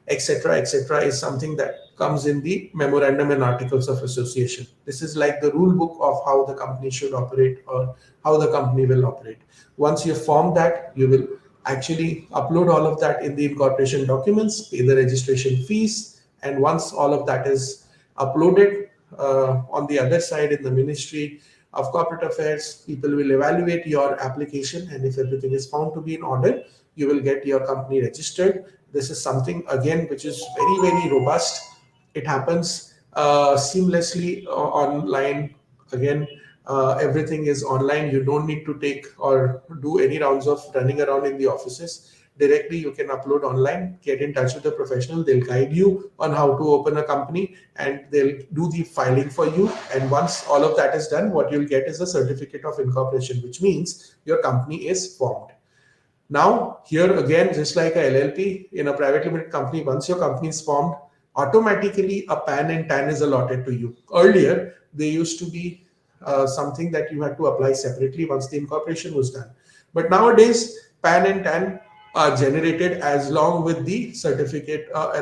etc., is something that comes in the memorandum and articles of association. This is like the rule book of how the company should operate or how the company will operate. Once you form that, you will actually upload all of that in the incorporation documents, pay the registration fees, and once all of that is uploaded, on the other side in the Ministry of Corporate Affairs, people will evaluate your application, and if everything is found to be in order, you will get your company registered. This is something again which is very, very robust. It happens seamlessly online. Again, everything is online. You don't need to take or do any rounds of running around in the offices. Directly you can upload online, get in touch with the professional, they'll guide you on how to open a company, and they'll do the filing for you. And once all of that is done, what you'll get is a certificate of incorporation, which means your company is formed. Now, here again, just like a LLP in a private limited company, once your company is formed, automatically a PAN and TAN is allotted to you. Earlier, they used to be something that you had to apply separately once the incorporation was done. But nowadays, PAN and TAN are generated along with the certificate of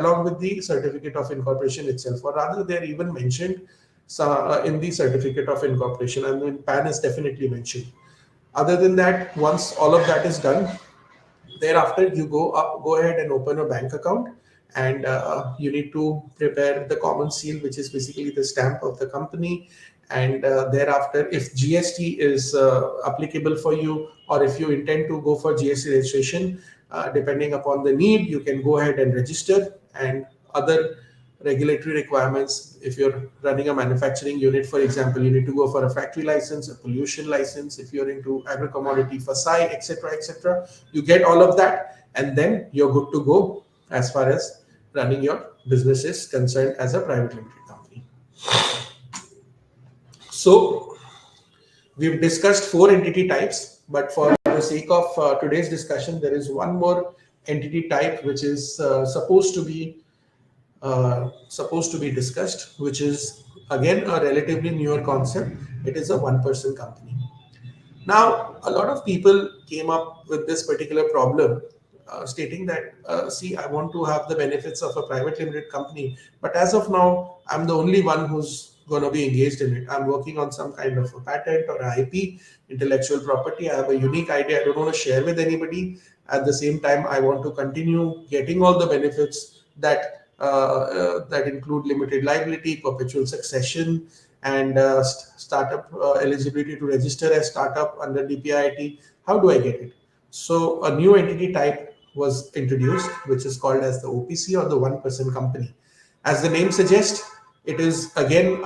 incorporation itself, or rather, they are even mentioned in the certificate of incorporation, and then PAN is definitely mentioned. Other than that, once all of that is done, thereafter you go ahead and open a bank account, and you need to prepare the common seal, which is basically the stamp of the company. And thereafter, if GST is applicable for you, or if you intend to go for GST registration, depending upon the need, you can go ahead and register. And other regulatory requirements, if you're running a manufacturing unit, for example, you need to go for a factory license, a pollution license. If you're into agri-commodity, FSI, etc., you get all of that, and then you're good to go as far as running your business is concerned as a private limited company. So we've discussed 4 entity types, but for the sake of today's discussion, there is one more entity type which is supposed to be discussed, which is again a relatively newer concept. It is a one-person company. Now, a lot of people came up with this particular problem, stating that, see, I want to have the benefits of a private limited company, but as of now, I'm the only one who's going to be engaged in it. I'm working on some kind of a patent or IP, intellectual property. I have a unique idea I don't want to share with anybody. At the same time, I want to continue getting all the benefits that include limited liability, perpetual succession, and startup eligibility to register as startup under DPIIT. How do I get it? So a new entity type was introduced, which is called as the OPC, or the one-person company. As the name suggests, it is again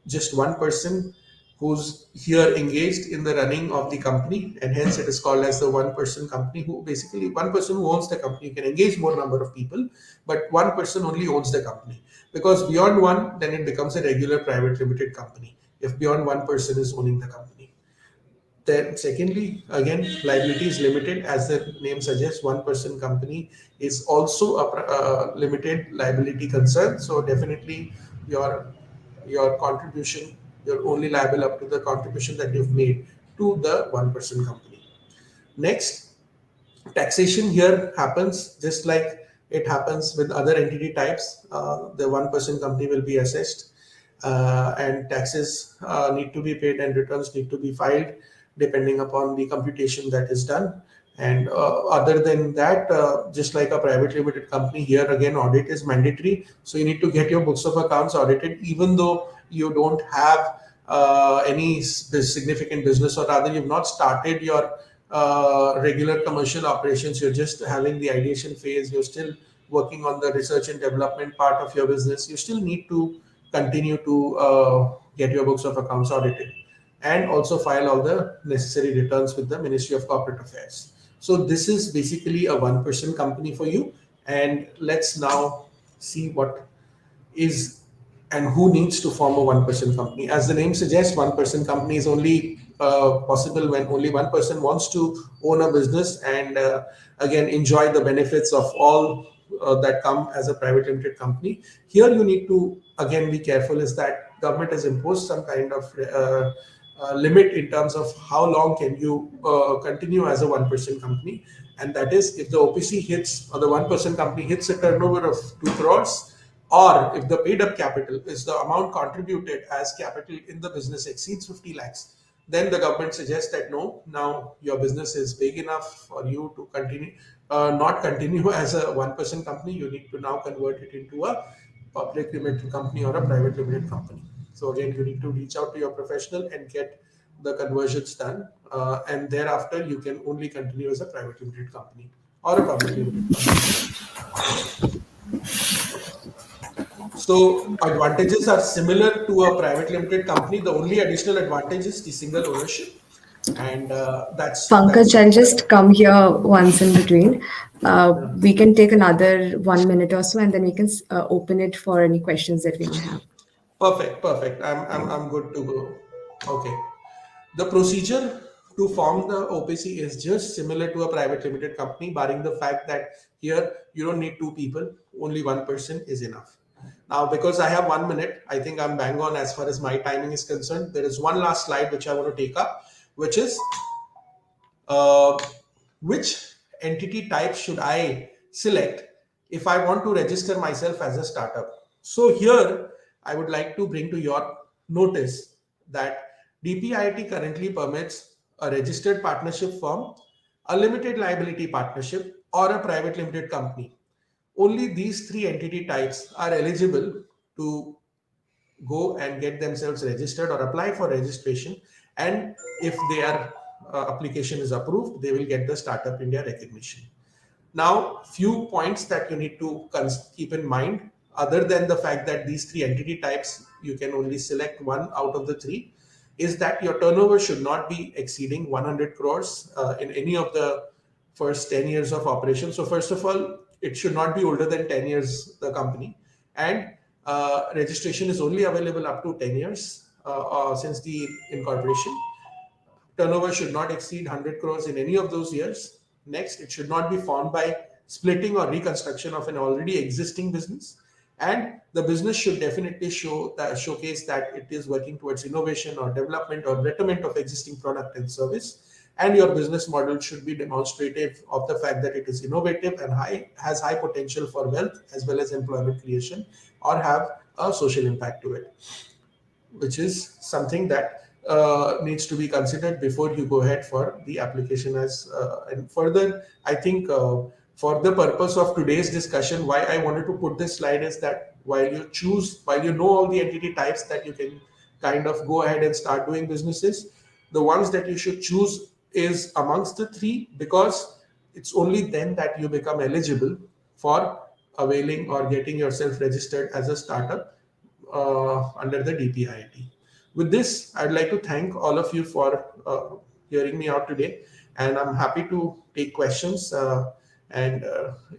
just one person who's here engaged in the running of the company, and hence it is called as the one-person company. Who basically, one person who owns the company. You can engage more number of people, but one person only owns the company, because beyond one, then it becomes a regular private limited company if beyond one person is owning the company. Then secondly, again, liability is limited. As the name suggests, one person company is also a limited liability concern. So definitely your contribution, you're only liable up to the contribution that you've made to the one person company. Next, taxation here happens just like it happens with other entity types. The one person company will be assessed, and taxes need to be paid, and returns need to be filed depending upon the computation that is done. And other than that, just like a private limited company, here again audit is mandatory. So you need to get your books of accounts audited, even though you don't have any significant business, or rather you've not started your regular commercial operations. You're just having the ideation phase. You're still working on the research and development part of your business. You still need to continue to get your books of accounts audited, and also file all the necessary returns with the Ministry of Corporate Affairs. So this is basically a one-person company for you. And let's now see what is and who needs to form a one-person company. As the name suggests, one-person company is only possible when only one person wants to own a business, and again enjoy the benefits of all that come as a private limited company. Here you need to again be careful is that government has imposed some kind of limit in terms of how long can you continue as a one-person company, and that is if the OPC hits, or the one-person company hits a turnover of 2 crores, or if the paid up capital is the amount contributed as capital in the business exceeds 50 lakhs, then the government suggests that no, now your business is big enough for you to continue, not continue as a one-person company. You need to now convert it into a public limited company or a private limited company. So again, you need to reach out to your professional and get the conversions done, and thereafter you can only continue as a private limited company or a public limited company. So advantages are similar to a private limited company. The only additional advantage is the single ownership, and that's Pankaj, it. I'll just come here once in between. We can take another 1 minute or so, and then we can open it for any questions that we may have. Perfect, perfect. I'm good to go. Okay. The procedure to form the OPC is just similar to a private limited company, barring the fact that here you don't need two people, only one person is enough. Now, because I have 1 minute, I think I'm bang on as far as my timing is concerned. There is one last slide which I want to take up, which is uh, which entity type should I select if I want to register myself as a startup. So here I would like to bring to your notice that DPIIT currently permits a registered partnership firm, a limited liability partnership, or a private limited company. Only these three entity types are eligible to go and get themselves registered or apply for registration. And if their application is approved, they will get the Startup India recognition. Now, few points that you need to keep in mind, other than the fact that these three entity types, you can only select one out of the three, is that your turnover should not be exceeding 100 crores in any of the first 10 years of operation. So first of all, it should not be older than 10 years, the company. And registration is only available up to 10 years since the incorporation. Turnover should not exceed 100 crores in any of those years. Next, it should not be formed by splitting or reconstruction of an already existing business. And the business should definitely showcase that it is working towards innovation or development or betterment of existing product and service. And your business model should be demonstrative of the fact that it is innovative and has high potential for wealth as well as employment creation, or have a social impact to it, which is something that needs to be considered before you go ahead for the application. And further, I think for the purpose of today's discussion, why I wanted to put this slide is that while you know all the entity types that you can kind of go ahead and start doing businesses, the ones that you should choose is amongst the three, because it's only then that you become eligible for availing or getting yourself registered as a startup under the DPIIT. With this, I'd like to thank all of you for hearing me out today, and I'm happy to take questions. And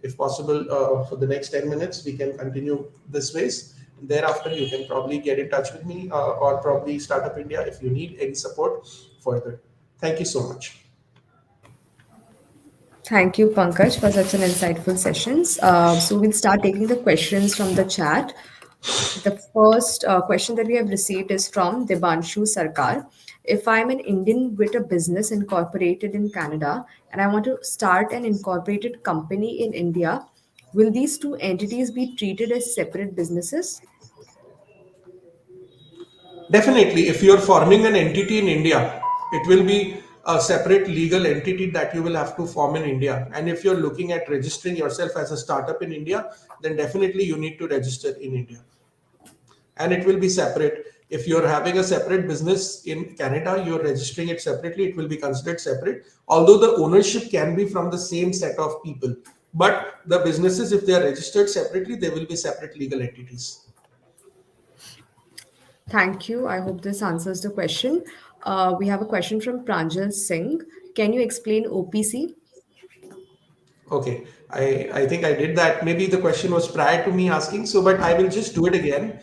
if possible, for the next 10 minutes, we can continue this ways. Thereafter, you can probably get in touch with me or probably Startup India if you need any support further. Thank you so much. Thank you, Pankaj, for such an insightful sessions. So we'll start taking the questions from the chat. The first question that we have received is from Debanshu Sarkar. If I'm an Indian with a business incorporated in Canada and I want to start an incorporated company in India, will these two entities be treated as separate businesses? Definitely, if you're forming an entity in India, it will be a separate legal entity that you will have to form in India. And if you're looking at registering yourself as a startup in India, then definitely you need to register in India, and it will be separate. If you're having a separate business in Canada, you're registering it separately, it will be considered separate. Although the ownership can be from the same set of people, but the businesses, if they are registered separately, they will be separate legal entities. Thank you. I hope this answers the question. We have a question from Pranjal Singh. Can you explain OPC? Okay, I think I did that. Maybe the question was prior to me asking, so but I will just do it again.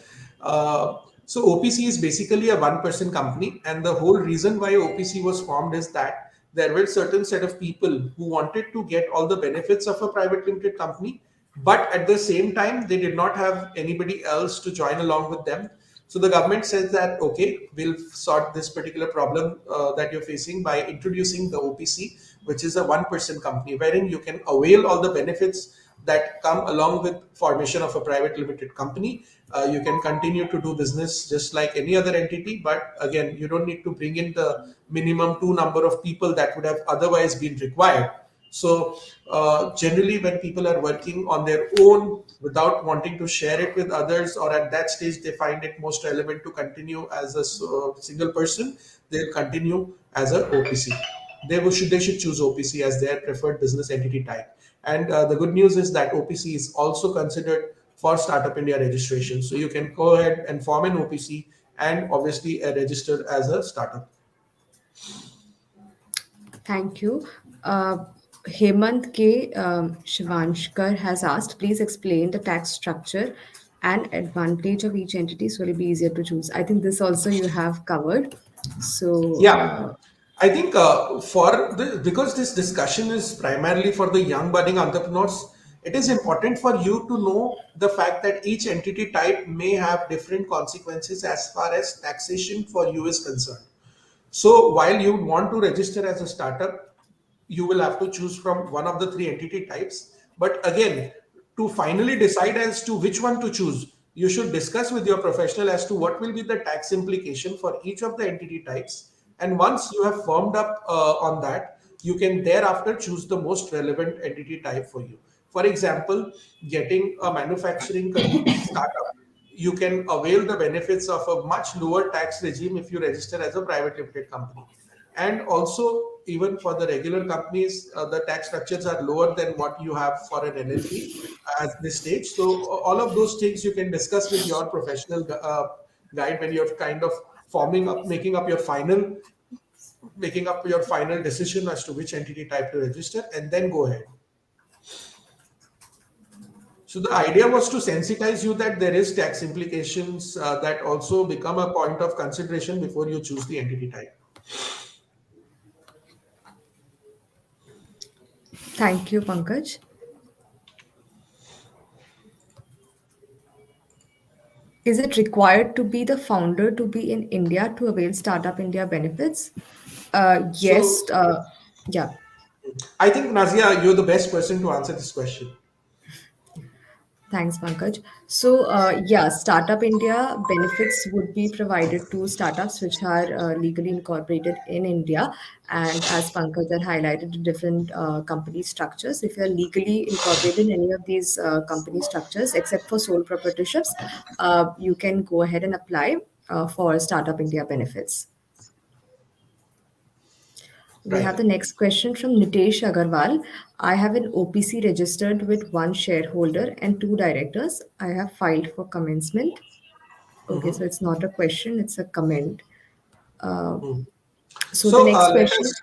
So OPC is basically a one-person company, and the whole reason why OPC was formed is that there were certain set of people who wanted to get all the benefits of a private limited company, but at the same time they did not have anybody else to join along with them. So the government says that okay, we'll sort this particular problem that you're facing by introducing the OPC, which is a one-person company wherein you can avail all the benefits that come along with formation of a private limited company. You can continue to do business just like any other entity, but again, you don't need to bring in the minimum two number of people that would have otherwise been required. So, generally, when people are working on their own without wanting to share it with others, or at that stage they find it most relevant to continue as a single person, they'll continue as a OPC. They should choose OPC as their preferred business entity type. And the good news is that OPC is also considered for Startup India registration. So you can go ahead and form an OPC and obviously register as a startup. Thank you. Hemant K. Shivanshkar has asked, please explain the tax structure and advantage of each entity so it'll be easier to choose. I think this also you have covered. So, Yeah, I think for the because this discussion is primarily for the young budding entrepreneurs, it is important for you to know the fact that each entity type may have different consequences as far as taxation for you is concerned. So while you want to register as a startup, you will have to choose from one of the three entity types. But again, to finally decide as to which one to choose, you should discuss with your professional as to what will be the tax implication for each of the entity types. And once you have firmed up on that, you can thereafter choose the most relevant entity type for you. For example, getting a manufacturing startup, you can avail the benefits of a much lower tax regime if you register as a private limited company. And also, even for the regular companies, the tax structures are lower than what you have for an LLP at this stage. So, all of those things you can discuss with your professional guide when you're kind of forming up, making up your final decision as to which entity type to register, and then go ahead. So the idea was to sensitize you that there is tax implications that also become a point of consideration before you choose the entity type. thank you, Pankaj. Is it required to be the founder to be in India to avail Startup India benefits? Yes. So Yeah. I think Nazia, you're the best person to answer this question. Thanks, Pankaj. So, yeah, Startup India benefits would be provided to startups which are legally incorporated in India. And as Pankaj had highlighted, the different company structures. If you're legally incorporated in any of these company structures, except for sole proprietorships, you can go ahead and apply for Startup India benefits. We have Right. the next question from Nitesh Agarwal. I have an OPC registered with one shareholder and two directors. I have filed for commencement. Okay, so it's not a question, it's a comment. Uh, so the So next let question. us,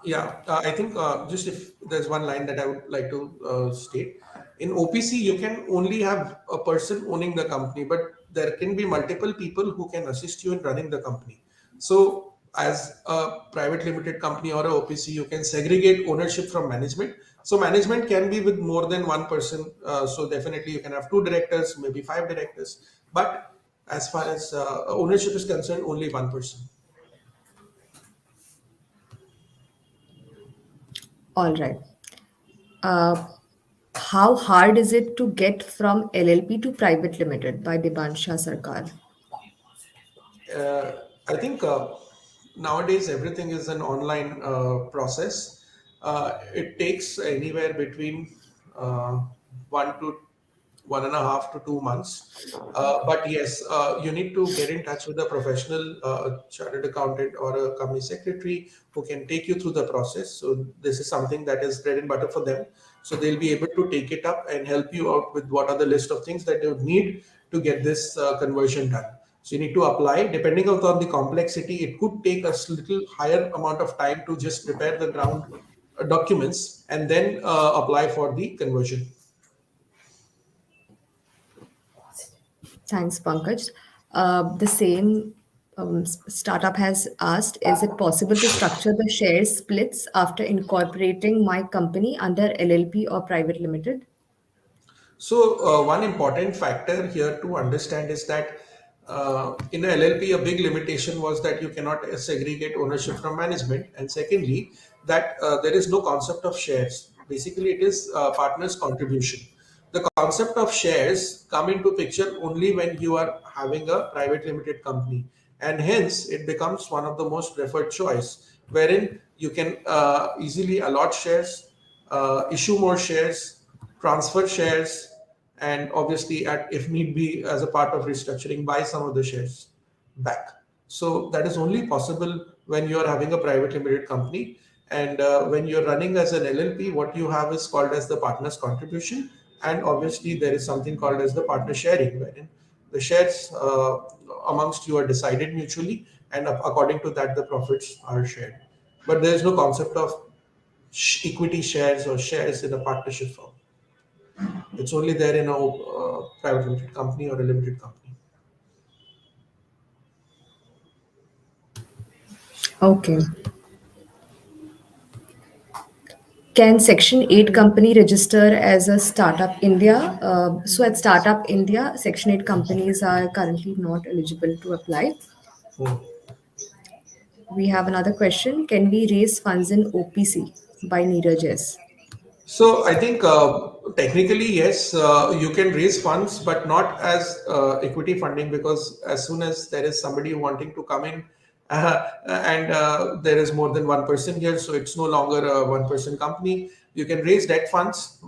yeah, I think just if there's one line that I would like to state. In OPC, you can only have a person owning the company, but there can be multiple people who can assist you in running the company. So as a private limited company or a OPC, you can segregate ownership from management. So management can be with more than one person. So definitely you can have two directors, maybe five directors. But as far as ownership is concerned, only one person. All right. Uh, how hard is it to get from LLP to private limited by Debansha Sarkar? I think. nowadays everything is an online process. It takes anywhere between uh, 1 to 1.5 to 2 months. But yes, you need to get in touch with a professional chartered accountant or a company secretary who can take you through the process. So this is something that is bread and butter for them. So they'll be able to take it up and help you out with what are the list of things that you need to get this conversion done. So you need to apply. Depending on the complexity, it could take a little higher amount of time to just prepare the ground documents and then apply for the conversion. Thanks, Pankaj. The same startup has asked, is it possible to structure the share splits after incorporating my company under LLP or private limited? So, one important factor here to understand is that in a LLP, a big limitation was that you cannot segregate ownership from management. And secondly, that there is no concept of shares. Basically, it is partners' contribution. The concept of shares come into picture only when you are having a private limited company. And hence, it becomes one of the most preferred choice, wherein you can easily allot shares, issue more shares, transfer shares, and obviously, if need be, as a part of restructuring, buy some of the shares back. So that is only possible when you are having a private limited company. And when you're running as an LLP, what you have is called as the partner's contribution. And obviously, there is something called as the partner sharing, wherein the shares amongst you are decided mutually, and according to that, the profits are shared. But there is no concept of equity shares or shares in a partnership firm. It's only there in a private limited company or a limited company. Okay. Can Section 8 company register as a startup India? So at Startup India, Section 8 companies are currently not eligible to apply. Hmm. We have another question. Can we raise funds in OPC by Neeraj S? So I think technically, yes, you can raise funds, but not as equity funding, because as soon as there is somebody wanting to come in, and there is more than one person here, so it's no longer a one-person company. You can raise debt funds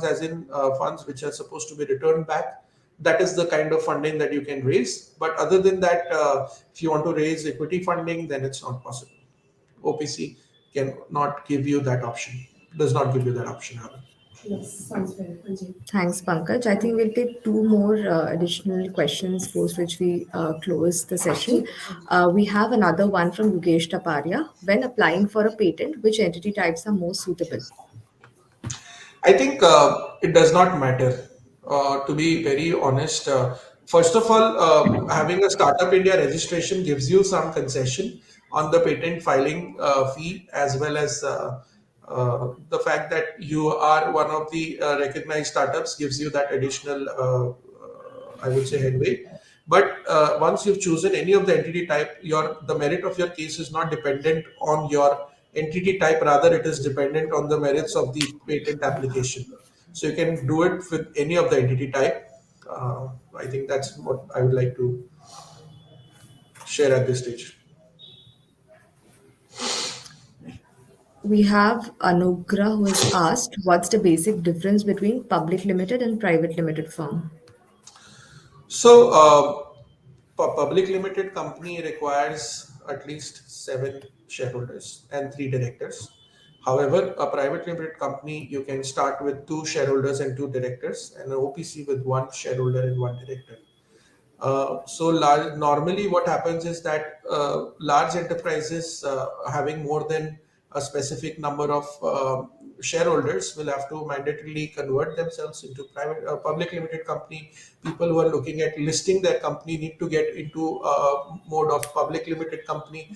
as in funds which are supposed to be returned back. That is the kind of funding that you can raise. But other than that, if you want to raise equity funding, then it's not possible. OPC can not give you that option, does not give you that option rather. Thanks, Pankaj. I think we'll take two more additional questions, post which we close the session. We have another one from Yogesh Taparia. When applying for a patent, which entity types are most suitable? I think it does not matter. To be very honest, first of all, having a Startup India registration gives you some concession on the patent filing fee, as well as the fact that you are one of the recognized startups gives you that additional, I would say, headway. But once you've chosen any of the entity type, your the merit of your case is not dependent on your entity type. Rather, it is dependent on the merits of the patent application. So you can do it with any of the entity type. I think that's what I would like to share at this stage. We have Anugrah who has asked, what's the basic difference between public limited and private limited firm? So, public limited company requires at least seven shareholders and three directors. However, a private limited company, you can start with two shareholders and two directors, and an OPC with one shareholder and one director. Normally, what happens is that large enterprises having more than a specific number of shareholders will have to mandatorily convert themselves into private public limited company. People who are looking at listing their company need to get into mode of public limited company.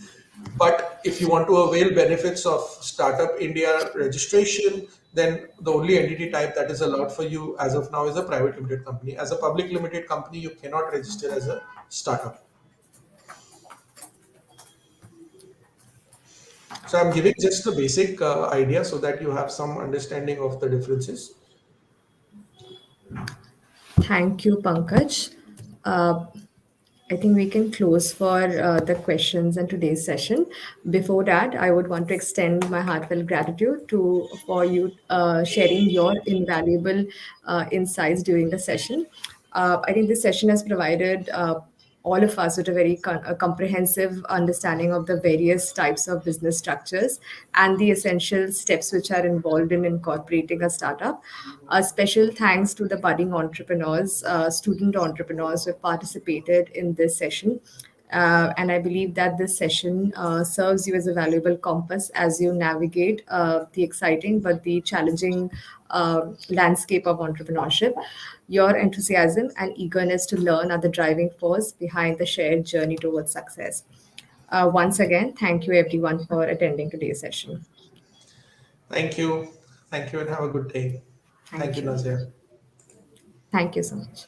But if you want to avail benefits of Startup India registration, then the only entity type that is allowed for you as of now is a private limited company. As a public limited company, you cannot register as a startup. So I'm giving just the basic idea so that you have some understanding of the differences. Thank you, Pankaj. Uh, I think we can close for the questions and today's session. Before that, I would want to extend my heartfelt gratitude to for you sharing your invaluable insights during the session. I think this session has provided all of us with a very a comprehensive understanding of the various types of business structures and the essential steps which are involved in incorporating a startup. A special thanks to the budding entrepreneurs, student entrepreneurs who have participated in this session. And I believe that this session serves you as a valuable compass as you navigate the exciting but the challenging landscape of entrepreneurship. Your enthusiasm and eagerness to learn are the driving force behind the shared journey towards success. Once again, thank you everyone for attending today's session. Thank you. Thank you and have a good day. Thank Thank you, you. Nazir. Thank you so much.